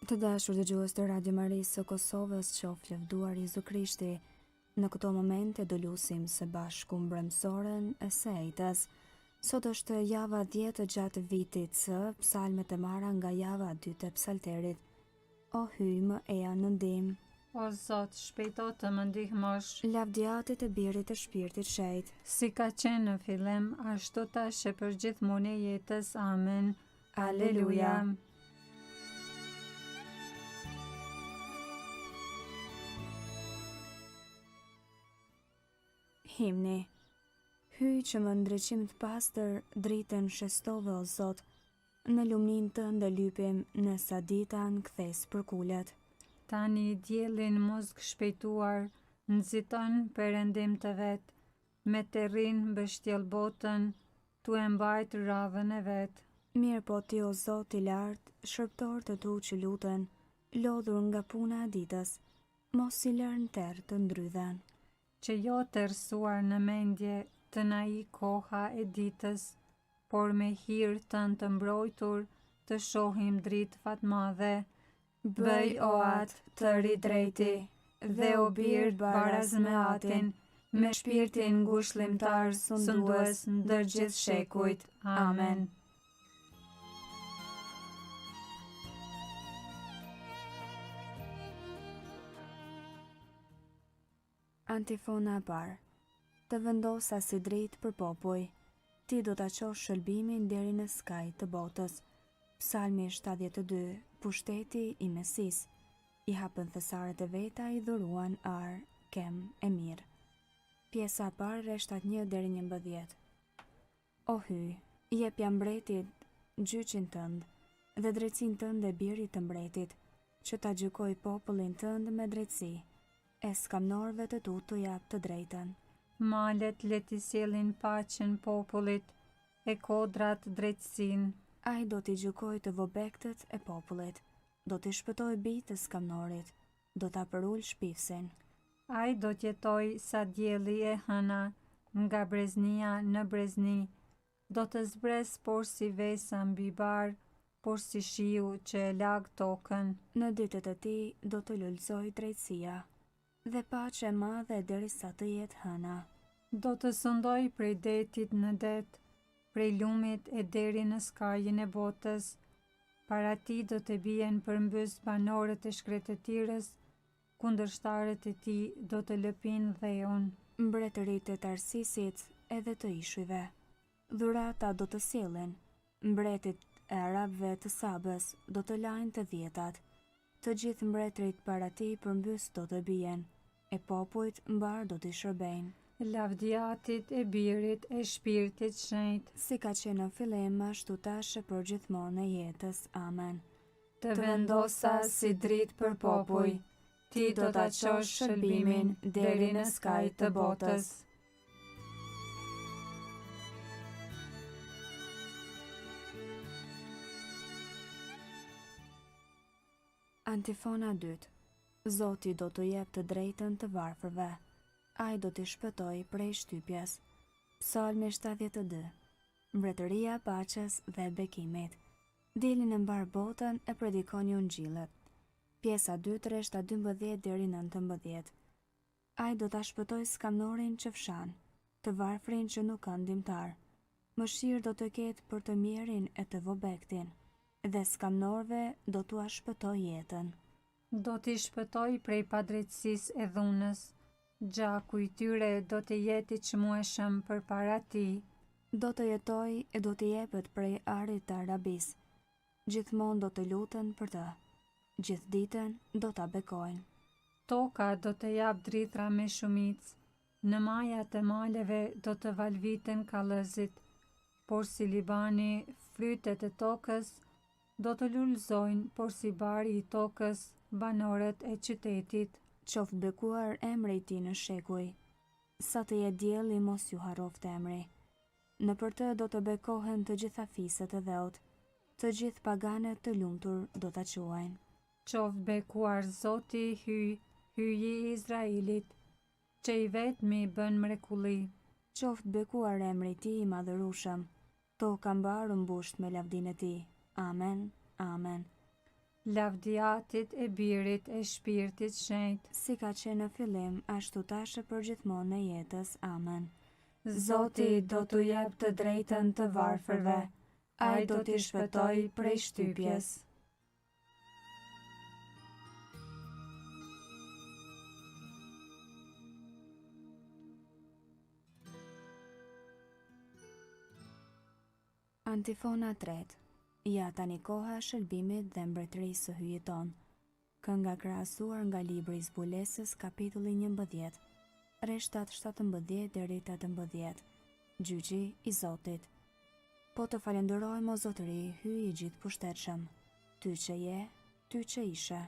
Të dashur dëgjues të Radio Marisë së Kosovës, qoftë lavdruar Jezu Krishti. Në këto momente do lusim së bashku mbrëmsorën e sejtës. Sot është java 10 gjatë vitit, psalmet e marra nga java 2 e psalterit. O hyj më eja në ndihmë, O Zot, shpejto të më ndihmosh. lavdiatit e birit të shpirtit shejt. Si ka qenë në fillim, ashtu tash e për gjithmonë e jetës. Amen. Aleluja. Himni. Hyj që më ndreqim të pastër, dritën shestove o Zot, në lumnin tënde lypim, në saditan kthes për kulet. Tani diellin muzg shpejtuar, nxiton perëndim të vet, me terrin mbështjell botën, tu e mbajt radhën e vet. Mirë po ti o Zot i lartë, shërptor të tu që luten, lodhur nga puna e ditës, mos i lërë në terë të ndrydhen. Që jo të rësuar në mendje të na i koha e ditës, por me hirë tënë të mbrojtur të shohim dritë fatmadhe. Bëj o atë të ridrejti, dhe o birë baraz me atin, me shpirtin ngushëllimtar sundues ndër gjithë shekujt. Amen. Antifona e parë. Të vendosa si dritë për popull, ti do ta qosh shëlbimin deri në skaj të botës. Psalmi 72, pushteti i Mesis. I hapën thesaret e veta, i dhuruan ar, kem e mirë. Pjesa e parë, rreshtat 1 deri 11. O hyj, jepja mbretit gjyqin tënd, dhe drejtsin tënd e birit të mbretit, që ta gjykoj popullin tënd me drejtësi, e skamnorëve të tu të jap të drejtën. Malet le t'i sjellin paqen popullit, e kodrat drejtësinë. Ai do t'i gjykoj të vobektët e popullit, do t'i shpëtoj bijtë të skamnorit, do t'a përull shpifsin. Ai do t'jetoj sa dielli e hëna, nga breznia në brezni, do të zbres por si vesa mbi bar, por si shiu që e lag tokën. Në ditët e tij do të lulëzoj drejtësia, dhe paqe e madhe derisa të jetë hëna. Do të sundoj prej detit në det, prej lumit e deri në skajin e botës. Para ti do të bien përmbys banorët e shkretëtirës, kundërshtarët e tij do të lëpin dheun. Mbretërit e Tarsisit edhe të ishujve. Dhurata do të sjellin, mbretit e arabëve të Sabës do të lajnë të dhjetat. Të gjithë mbretërit para ti përmbys do të bien, e popujt mbar do t'i shërbejnë. Lavdiatit e birit e shpirtit shenjt. Si ka qenë në fillim, ashtu tash e për gjithmonë e jetës. Amen. Të vendosa si dritë për popull, ti do ta qosh shëlbimin deri në skaj të botës. Antifona 2. Zoti do të jep të drejtën të varfërve, ai do t'i shpëtoj prej shtypjes. Psalmi 72. Mbretëria e paqes dhe bekimit. Dilni në mbar botën e predikoni ungjillet. Pjesa 2, rreshta 12 deri 19. Ai do ta shpëtoj skamnorin që fshan, të varfrin që nuk ka ndihmtar. Mëshirë do të ketë për të mirin e të vobektin, dhe skamnorëve do t'ua shpëtoj jetën. Do t'i shpëtoj prej padrejtësisë e dhunës. Gjaku i tyre do të jetë i çmueshëm përpara tij. Do të jetoj e do t'i jepet prej arit të Arabis. Gjithmonë do të luten për të. Gjithë ditën do ta bekojnë. Toka do të jap drithra me shumicë. Në majat e maleve do të valviten kallëzit, por si Libani frytet e tokës do të lulëzojnë, por si bari i tokës banorët e qytetit. Qoftë bekuar emri i tij në shekuj. Sa të jetë dielli mos ju harroft emri. Në për të do të bekohen të gjitha fiset e dheut, të gjithë paganet të lumtur do ta quajnë. Qoftë bekuar Zoti, hyji i Izraelit, që i vetmi bën mrekulli. Qoftë bekuar emri i tij i madhërueshëm, toka mbarë mbusht me lavdinë e tij. Amen, amen. lavdiatit e Birit e Shpirtit Shenjtë, si ka qenë në fillim, ashtu tash e përgjithmonë në jetës. Amen. Zoti do t'u jep të drejtën të varfërve, ai do t'i shpëtoj prej shtypjes. Antifona 3. Ja tani koha e shëlbimit dhe mbretërisë së hyjit ton. Kënga krahasuar nga libri i Zbulesës, kapitulli 11, rreshtat 17 deri 18. Gjyqi i Zotit. Po të falenderojmë o Zotëri, hyj i gjithë pushtetshëm, ty që je, ty që ishe.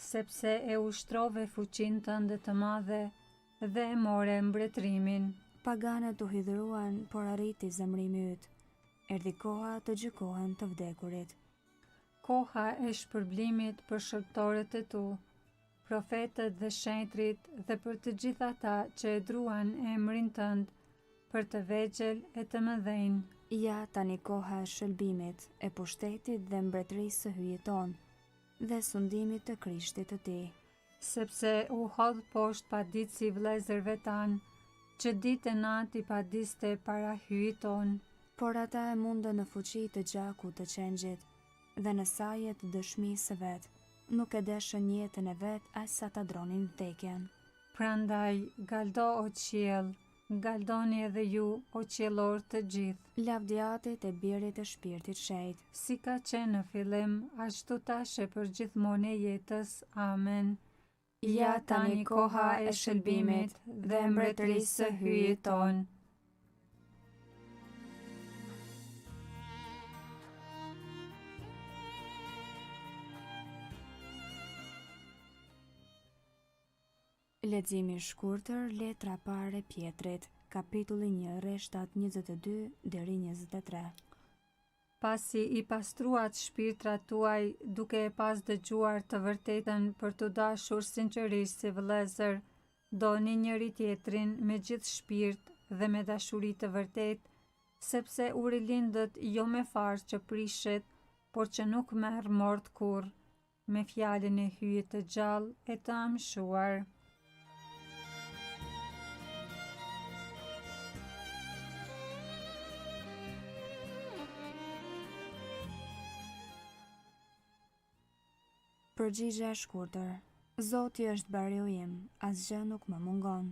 Sepse e ushtrove fuqinë tënde të madhe dhe e more mbretërimin. Paganët u hidhruan, por arriti zemrimi yt. Erdhi koha të gjykohen të vdekurit. Koha e shpërblimit për shërptorët e tu, profetët dhe shenjtrit dhe për të gjithë ata që e druan emrin tënd, për të vegjël e të mëdhenj. Ja tani koha e shëlbimit, e pushtetit dhe mbretërisë së hyjit ton, dhe sundimit të Krishtit të tij. Sepse u hodh poshtë paditësi vëllezërve tanë, që ditë e natë i padiste para hyjit ton. Por ata e mundën në fuqi të gjakut të qengjit, dhe në sajet dëshmisë së vet, nuk e deshën jetën e vet as sa ta dronin vdekjen. Prandaj, galdo o qiell, galdoni edhe ju o qiellor të gjithë. Lavdiatit e Birit e Shpirtit Shenjtë, Si ka qenë në fillim, ashtu tash e për gjithmonë e jetës. Amen. ja tani koha e shëlbimit dhe mbretërisë së hyjit ton. Leximi i shkurtër, letra parë e Pjetrit, kapitulli 1, rreshtat 22 deri 23. Pasi i pastruat shpirtrat tuaj, duke e pas dëgjuar të vërtetën për të dashur sinqerisht si vëllezër, doni njëri tjetrin me gjithë shpirt dhe me dashuri të vërtet, sepse u rilindët jo me farë që prishet, por që nuk merr mort kurrë, me fjalën e hyjit të gjallë e të amshuar. Përgjigje e shkurtër. Zoti është bariu im, asgjë nuk më mungon.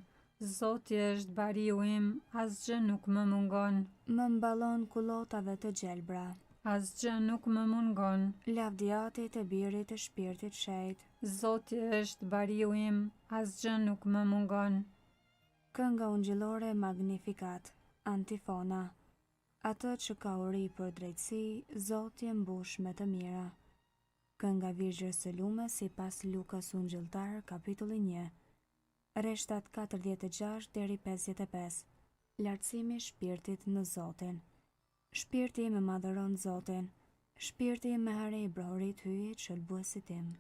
Zoti është bariu im, asgjë nuk më mungon. Më mballon kullotave të gjelbra. Asgjë nuk më mungon. Lavdiatit e Birit e Shpirtit Shenjtë. Zoti është bariu im, asgjë nuk më mungon. Kënga ungjillore Magnificat. Antifona. Atë që ka uri për drejtësi, Zoti e mbush me të mira. Kënga Virgjës së Lume sipas Lukas Ungjilltar, kapitulli 1, rreshtat 46 deri 55. Lartësimi i shpirtit në Zotin. Shpirti im e madhëron Zotin, shpirti im me harrej brorit hyjit shëlbuesit tim.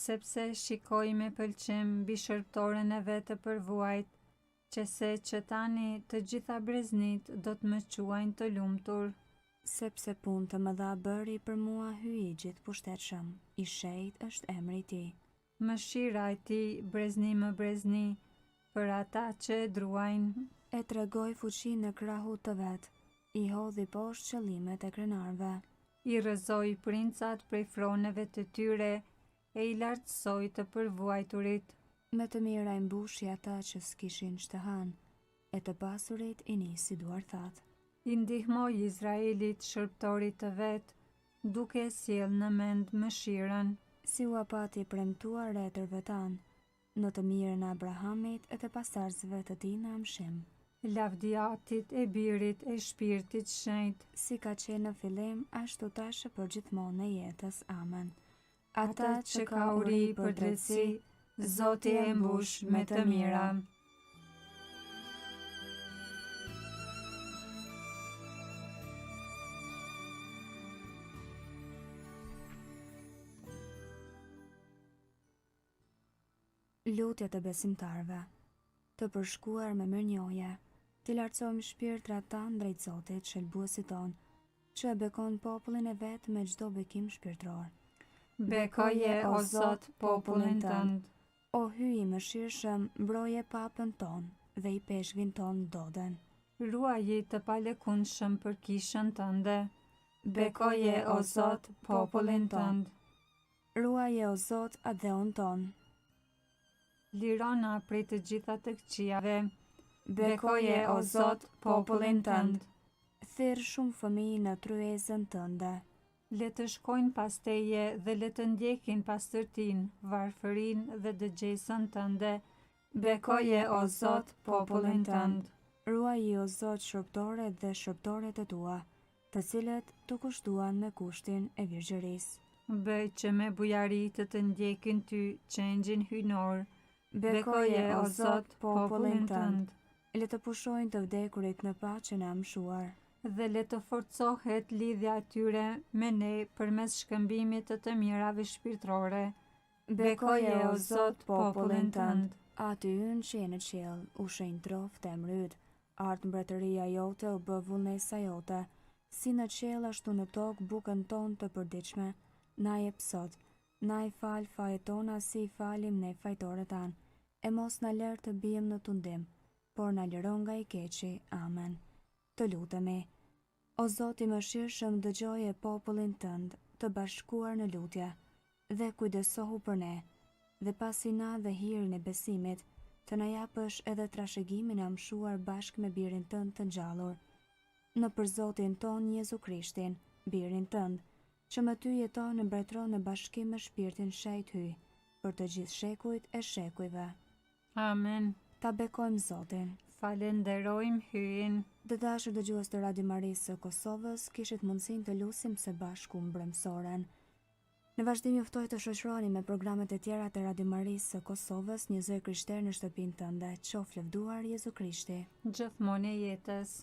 Sepse shikoj me pëlqim mbi shërptoren e vet të përvuajt, që tani të gjitha breznit do të më quajnë të lumtur. Sepse punë të mëdha bëri për mua hyj i gjithë pushtetshëm, i shenjtë është emri i tij. Mëshira e tij brezni më brezni, për ata që e druajnë. E tregoi fuqinë në krahut të vet, i hodhi poshtë qëllimet e krenarëve. I rrëzoi princat prej froneve të tyre, e i lartësoi të përvuajturit. Me të mira i mbushi ata që s'kishin ç'të hanë, e të pasurit i nisi duarthat. I ndihmoi Izraelit shërptorit të vet, duke sjell në mend mëshirën. Si u apati premtuar retërve tanë, në të mirën e Abrahamit e të pasardhësve të tij në amshim. Lavdiatit e Birit e Shpirtit Shenjtë. Si ka qenë në fillim, ashtu tash e për gjithmonë e jetës. Amen. Ata që ka uri për drejtësi, Zoti e mbush me të mira. Lutje të besimtarve. Të përshkuar me mirënjohje, të lartësojmë shpirtrat tanë drejt Zotit, shëlbuesit ton, që e bekon popullin e vet me çdo bekim shpirtëror. Bekoje o Zot popullin tënd. O hyj i mëshirshëm, mbroje papën ton dhe i peshkvin ton dodën. Ruaji të palëkundshëm për kishën tënde. Bekoje o Zot popullin tënd. Ruaje o Zot adheun ton. Lirona prej të gjitha të këqijave. Bekoje o Zot popullin tënd. Thirr shumë fëmijë në tryezën tënde. Le të shkojnë pas teje dhe le të ndjekin pastërtinë, varfërinë dhe dëgjesën tënde. Bekoje o Zot popullin tënd. Ruaji o Zot shërptoret dhe shërptoret e tua, të cilët të kushtuan me kushtin e virgjërisë. Bëj që me bujari të ndjekin ty qengjin hynor. Bekoje o Zot popullin tënd. Le të pushojnë të vdekurit në paqen e amshuar. Dhe le të forcohet lidhja atyre me ne përmes shkëmbimit të mirave shpirtërore. Bekoje o Zot popullin tënd. Aty ynë që je në qiell, u shenjë troft e mryt, art mbretëria jote u bë vullnesa jote, si në qiell ashtu në tokë bukën ton të përditshme, na jep sot, na i fal fajet tona si i falim ne fajtorët tanë, e mos na lër të bijem në tundim, por na liron nga i keqi. Amen. Të lutemi. O Zot i mëshirshëm, dëgjoje popullin tënd të bashkuar në lutje dhe kujdesohu për ne, dhe pasi na dhe hirin e besimit, të na japësh edhe trashëgimin e amshuar bashkë me birin tënd të ngjallur. Në për Zotin ton Jezu Krishtin, birin tënd, që me ty jeton në mbretëron në bashkim me shpirtin shejt hyj, për të gjithë shekujt e shekujve. Amen. Ta bekojmë Zotin. Falenderojmë hyjin. Të dashur dëgjues të Radio Marisë së Kosovës, kishit mundësinë të lusim së bashku mbrëmsoren. Në vazhdim ju ftoj të shoqëroni me programet e tjera të Radio Marisë së Kosovës, një zë krishter në shtëpinë tënde. Qof lëvduar Jezu Krishti. Gjithmonë e jetës.